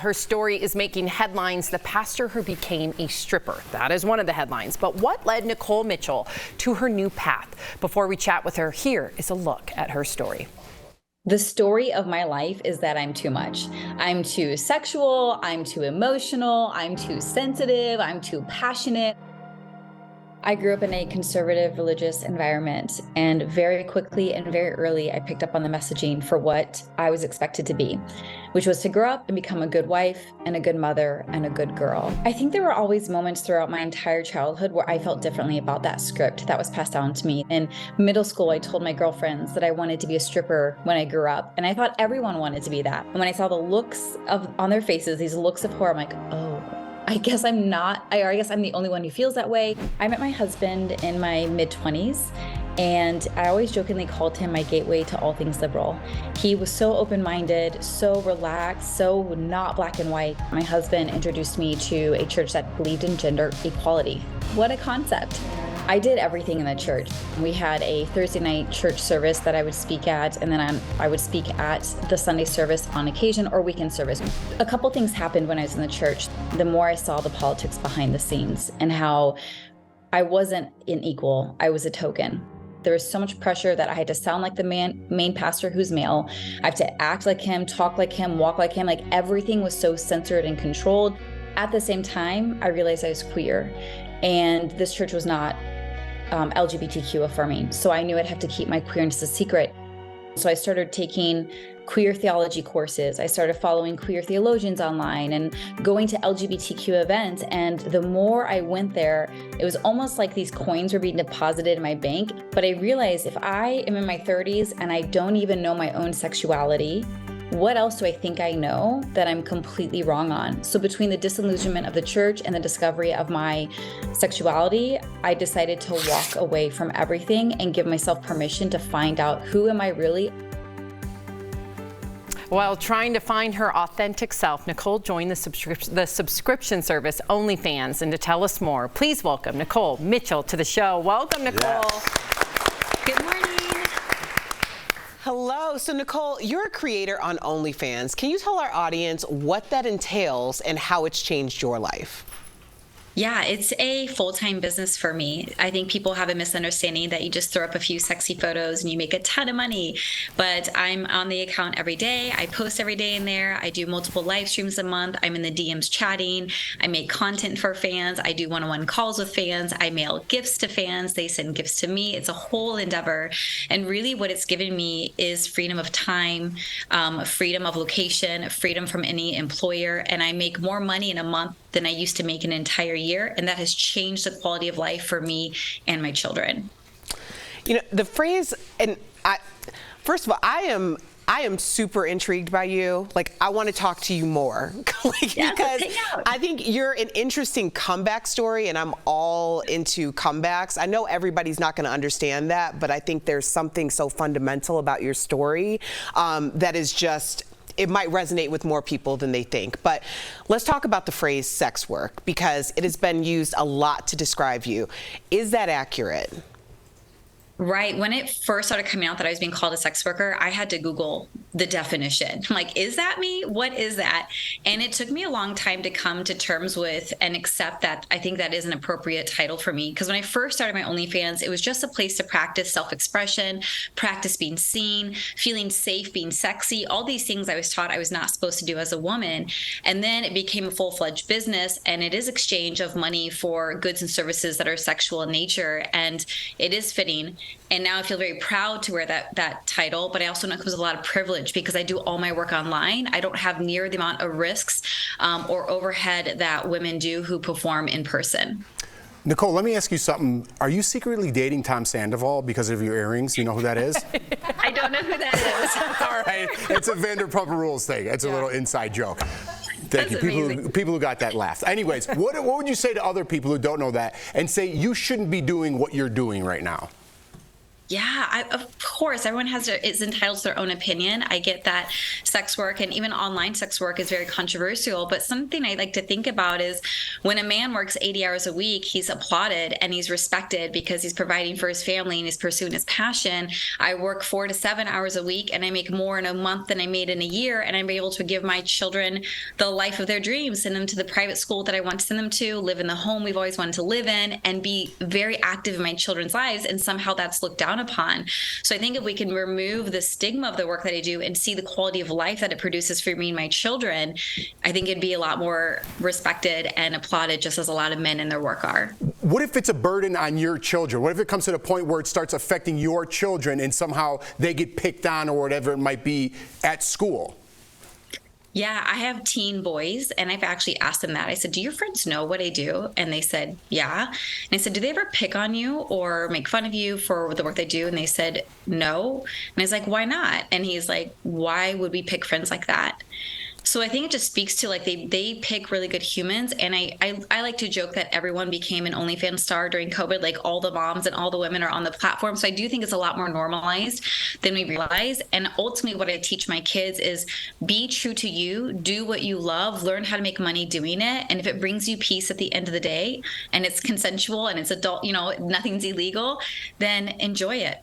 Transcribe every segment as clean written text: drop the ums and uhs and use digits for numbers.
her story is making headlines. The pastor who became a stripper. That is one of the headlines. But what led Nikole Mitchell to her new path? Before we chat with her, here is a look at her story. The story of my life is that I'm too much. I'm too sexual, I'm too emotional, I'm too sensitive, I'm too passionate. I grew up in a conservative religious environment, and very quickly and very early, I picked up on the messaging for what I was expected to be, which was to grow up and become a good wife and a good mother and a good girl. I think there were always moments throughout my entire childhood where I felt differently about that script that was passed down to me. In middle school, I told my girlfriends that I wanted to be a stripper when I grew up, and I thought everyone wanted to be that. And when I saw the looks on their faces, these looks of horror, I'm like, oh, I guess I'm not, or I guess I'm the only one who feels that way. I met my husband in my mid-20s, and I always jokingly called him my gateway to all things liberal. He was so open-minded, so relaxed, so not black and white. My husband introduced me to a church that believed in gender equality. What a concept. I did everything in the church. We had a Thursday night church service that I would speak at, and then I would speak at the Sunday service on occasion, or weekend service. A couple things happened when I was in the church. The more I saw the politics behind the scenes and how I wasn't an equal, I was a token. There was so much pressure that I had to sound like the main pastor who's male. I have to act like him, talk like him, walk like him. Like everything was so censored and controlled. At the same time, I realized I was queer, and this church was not LGBTQ affirming. So I knew I'd have to keep my queerness a secret. So I started taking queer theology courses. I started following queer theologians online and going to LGBTQ events. And the more I went there, it was almost like these coins were being deposited in my bank. But I realized if I am in my 30s and I don't even know my own sexuality, what else do I think I know that I'm completely wrong on? So between the disillusionment of the church and the discovery of my sexuality, I decided to walk away from everything and give myself permission to find out who am I really. While trying to find her authentic self, Nikole joined the subscription service OnlyFans. And to tell us more, please welcome Nikole Mitchell to the show. Welcome, Nikole. Yes. Good morning. Hello. So Nikole, you're a creator on OnlyFans. Can you tell our audience what that entails and how it's changed your life? Yeah, it's a full-time business for me. I think people have a misunderstanding that you just throw up a few sexy photos and you make a ton of money. But I'm on the account every day. I post every day in there. I do multiple live streams a month. I'm in the DMs chatting. I make content for fans. I do one-on-one calls with fans. I mail gifts to fans. They send gifts to me. It's a whole endeavor. And really what it's given me is freedom of time, freedom of location, freedom from any employer. And I make more money in a month than I used to make an entire year, and that has changed the quality of life for me and my children. You know, the phrase, and first of all, I am super intrigued by you. Like, I want to talk to you more because I think you're an interesting comeback story, and I'm all into comebacks. I know everybody's not going to understand that, but I think there's something so fundamental about your story that is just, it might resonate with more people than they think. But let's talk about the phrase sex work, because it has been used a lot to describe you. Is that accurate? Right. When it first started coming out that I was being called a sex worker, I had to Google the definition. I'm like, is that me? What is that? And it took me a long time to come to terms with and accept that I think that is an appropriate title for me. Because when I first started my OnlyFans, it was just a place to practice self-expression, practice being seen, feeling safe, being sexy, all these things I was taught I was not supposed to do as a woman. And then it became a full-fledged business, and it is exchange of money for goods and services that are sexual in nature. And it is fitting. And now I feel very proud to wear that title, but I also know it comes with a lot of privilege because I do all my work online. I don't have near the amount of risks or overhead that women do who perform in person. Nikole, let me ask you something. Are you secretly dating Tom Sandoval because of your earrings? You know who that is? I don't know who that is. All right. It's a Vanderpump Rules thing. It's a little inside joke. Thank you. People who got that laughed. Anyways, what would you say to other people who don't know that and say you shouldn't be doing what you're doing right now? Yeah, of course, everyone is entitled to their own opinion. I get that sex work and even online sex work is very controversial, but something I like to think about is when a man works 80 hours a week, he's applauded and he's respected because he's providing for his family and he's pursuing his passion. I work 4 to 7 hours a week and I make more in a month than I made in a year, and I'm able to give my children the life of their dreams, send them to the private school that I want to send them to, live in the home we've always wanted to live in, and be very active in my children's lives, and somehow that's looked down upon. So I think if we can remove the stigma of the work that I do and see the quality of life that it produces for me and my children, I think it'd be a lot more respected and applauded, just as a lot of men in their work are. What if it's a burden on your children? What if it comes to the point where it starts affecting your children and somehow they get picked on or whatever it might be at school? Yeah, I have teen boys, and I've actually asked them that. I said, do your friends know what I do? And they said, yeah. And I said, do they ever pick on you or make fun of you for the work they do? And they said, no. And I was like, why not? And he's like, why would we pick friends like that? So I think it just speaks to, like, they pick really good humans. And I like to joke that everyone became an OnlyFans star during COVID, like all the moms and all the women are on the platform. So I do think it's a lot more normalized than we realize. And ultimately what I teach my kids is be true to you, do what you love, learn how to make money doing it. And if it brings you peace at the end of the day and it's consensual and it's adult, nothing's illegal, then enjoy it.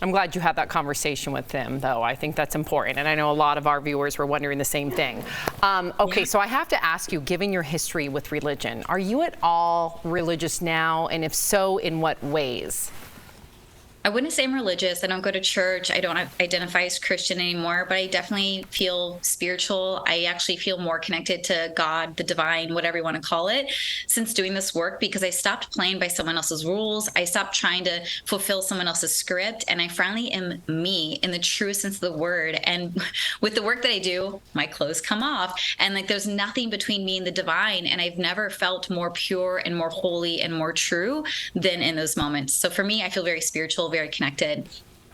I'm glad you had that conversation with them, though. I think that's important. And I know a lot of our viewers were wondering the same thing. Okay, so I have to ask you, given your history with religion, are you at all religious now? And if so, in what ways? I wouldn't say I'm religious. I don't go to church. I don't identify as Christian anymore, but I definitely feel spiritual. I actually feel more connected to God, the divine, whatever you want to call it, since doing this work, because I stopped playing by someone else's rules. I stopped trying to fulfill someone else's script. And I finally am me in the truest sense of the word. And with the work that I do, my clothes come off. And like, there's nothing between me and the divine. And I've never felt more pure and more holy and more true than in those moments. So for me, I feel very spiritual, very connected.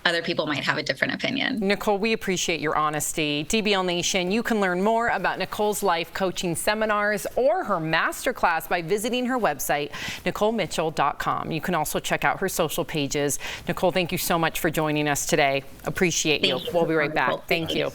Other people might have a different opinion. Nikole, we appreciate your honesty. DBL Nation, you can learn more about Nikole's life coaching seminars or her masterclass by visiting her website, NikoleMitchell.com. You can also check out her social pages. Nikole, thank you so much for joining us today. Appreciate you. We'll be right back. Thank you.